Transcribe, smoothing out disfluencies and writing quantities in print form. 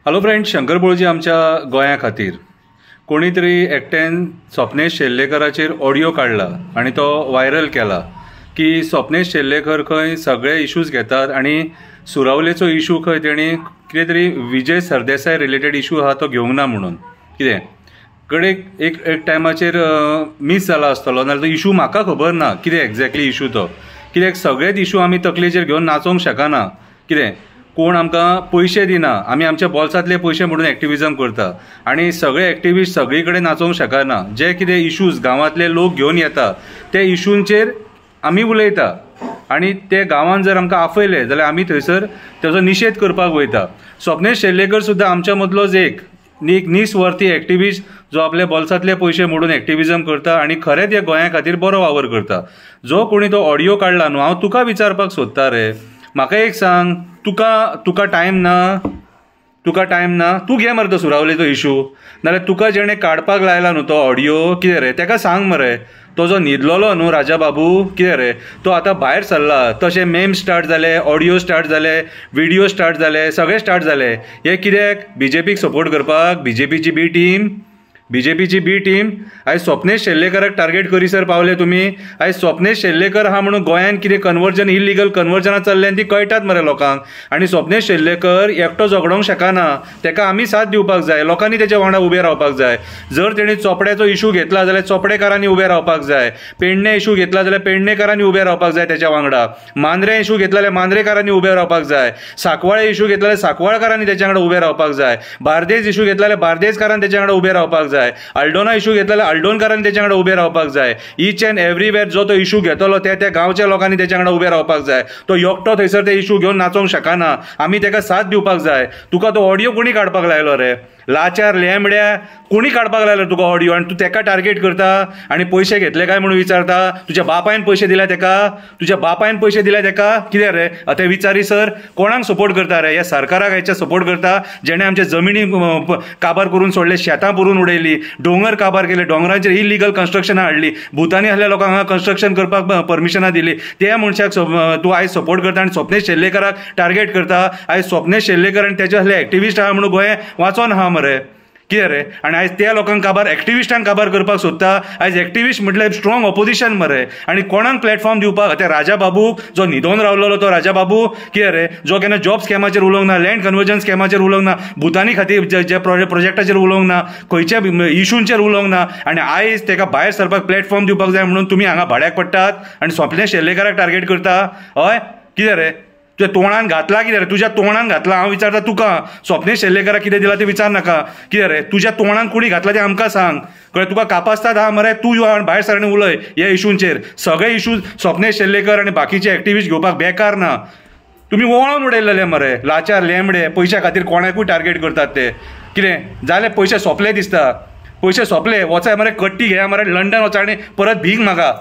Hello friends, Shankar बोळजी आमच्या गोंया खातीर कोणी तरी एकट्यान स्वप्नेश शेल्लेकराचेर ऑडियो काडला आणि तो व्हायरल केला की स्वप्नेश शेल्लेकर खंय सगळे इश्यूज घेतात आणि सुरावलेचो इशू खंय तेणी कितें तरी विजय सरदेसाय रिलेटेड इशू आहा तो घेवंक ना म्हणून कितें कडेक एक टायमाचेर मिस जाला आसतलो नाल्यार तो इशू म्हाका खबर ना कितें एक्झॅक्टली इशू तो कित्याक सगळेच इशू आमी तकलेचेर घेवन नाचोवंक शकना कितें कोण आमकां पयशे दिना आमी आमच्या बॉल्सांतले पयशे म्हणून एक्टिविजम करता आणि सगळे एक्टिविस्ट सगळी कडेन नाचोवंक शकना जे कितें इशूज गांवांतले लोक घेवन येता ते इशूंचेर आमी उलयता आणि ते गांवांत जर आमकां आफयले जाल्यार आमी थंयसर तेजो निशेध करपाक वयता। स्वप्नेश शेल्लेकर सुद्दां आमच्या मदलोच एक निस्वार्थी एक्टिविस्ट जो आपल्या बॉल्सांतले पयशे मोडून एक्टिविजम करता आणि खरेंच ह्या गोंया खातीर बरो वावर करता। जो कोणी तो ऑडियो काडला न्हू, हांव तुका विचारपाक सोदता रे, म्हाका एक सांग, तुका टायम ना तू घे मरे तो सुरावलेचो इशू नाल्यार तुका जेणे काडपाक लायला न्हू तो ऑडियो कितें रे तेका सांग मरे। तो जो न्हिदलोलो न्हू राजा बाबू कितें रे तो आतां भायर सरला, तशें मेम स्टार्ट जाले, ऑडियो स्टार्ट जाले, व्हिडिओ स्टार्ट जाले, सगळे स्टार्ट जाले। हे कित्याक? बीजेपीक सपोर्ट करपाक। बीजेपीची बी टीम आयज स्वप्नेश शेल्लेकराक टार्गेट करीसर पावले तुमी। आयज स्वप्नेश शेल्लेकर हा म्हणून गोंयान कितें कन्वर्जन इलिगल कन्वर्जनां चल्ल्यान ती कळटात मरे लोकांक। आणि स्वप्नेश शेल्लेकर एकटो झगडोंक शकना, तेका आमी साथ दिवपाक जाय, लोकांनी तेच्या वांगडा उबे रावपाक जाय। जर तेणी चोपड्याचो इशू घेतला जाल्यार चोपडेकारांनी उबे रावपाक जाय, पेडणे इशू घेतला जाल्यार पेडणेकारांनी उबे रावपाक जाय तेच्या वांगडा, मांद्रे इशू घेतला जाल्यार मांद्रेकारांनी उबे रावपाक जाय, सांकवाळे इशू घेतला जाल्यार सांकवाळकारांनी तेच्या वांगडा उबे रावपाक जाय, बार्देस इशू घेतला जाल्यार बार्देसकारांनी तेच्या वांगडा उबे रावपाक जाय, आल्डोना इशू घेतला जाल्यार आल्डोनकारांनी तेच्या वांगडा उबे रावपाक जाय। ईच अँड एव्हरीवेअर जो तो इशू घेतलो त्या गांवच्या लोकांनी तेच्या वांगडा उबे रावपाक जाय। तो एकटो थंयसर ते इशू घेवन नाचोवंक शकना, आमी तेका साथ दिवपाक जाय। तुका तो ऑडियो कोणी काडपाक लायलो रे? लाचार लेंबड्या कोणी काडपाक लायलो तुका ऑडियो आणि तू तेका टार्गेट करता आणि पैसे घेतले काय म्हणून विचारता? तुझ्या बापायन पैसे दिल्या तेका? कितें रे आता विचारी सर कोणाक सपोर्ट करता रे? ह्या सरकाराक हेच्या सपोर्ट करता जेणे आमच्या जमिनी काबार करून सोडले, शेतां पुरून उडयली, डोंगर काबार केले, डोंगरांचेर इलिगल कन्स्ट्रक्शनां हाडली, भुतानी आहल्या लोकांक हांगा कन्स्ट्रक्शन करपाक परमिशनां दिली, त्या मनशाक तू आयज सपोर्ट करता आणि स्वप्नेश शेल्लेकराक टार्गेट करता। आयज स्वप्नेश शेल्लेकर आणि तेचे असले एक्टिविस्ट आहा म्हणून गोंय वाचोन आहा मरे कितें रे? आणि आयज त्या लोकांक काबार एक्टिविस्टांक काबार करपाक सोदता। आयज एक्टिविस्ट म्हटल्यार स्ट्रॉंग ऑपोजिशन मरे, आणि कोणाक प्लॅटफॉर्म दिवपाक? त्या राजा बाबूक जो न्हिदोन रावलेलो तो राजा बाबू कितें रे, जो केन्ना जॉब स्कॅमाचेर उलोवंक ना, लँड कन्वर्जन स्कॅमाचेर उलोवंक ना, भुतानी खातीर जे प्रोजेक्टाचेर उलोवंक ना, खंयच्या इशूंचेर उलोवंक ना, आणि आयज तेका भायर सरपाक प्लॅटफॉर्म दिवपाक जाय म्हणून तुमी हांगा भाड्याक पडटात आणि स्वप्नेश शेल्लेकराक टार्गेट करता? हय कितें रे? तुझ्या तोंडान घातला कितें रे? तुझ्या तोंडान घातला? हांव विचारता तुका, स्वप्नेश शेल्लेकराक कितें दिला ते विचार नाका। कितें रे तुझ्या तोंडान कोणी घातला ते आमकां सांग, कळ्ळें? तुका कापासतात हा मरे, तूं यो भायर सर आनी उलय ह्या इशूंचेर। सगळे इशू स्वप्नेश शेल्लेकर आणि बाकीचे एक्टिविस्ट घेवपाक बेकार ना, तुमी ओळून उडयलेले मरे लाचार लेंबडे। पयशा खातीर कोणाकूय टार्गेट करतात ते कितें जाले? पयशे सोंपले दिसता, पयशे सोंपले, वचाय मरे कट्टी घेया मरे, लंडन वचा आणि परत भीक मागा।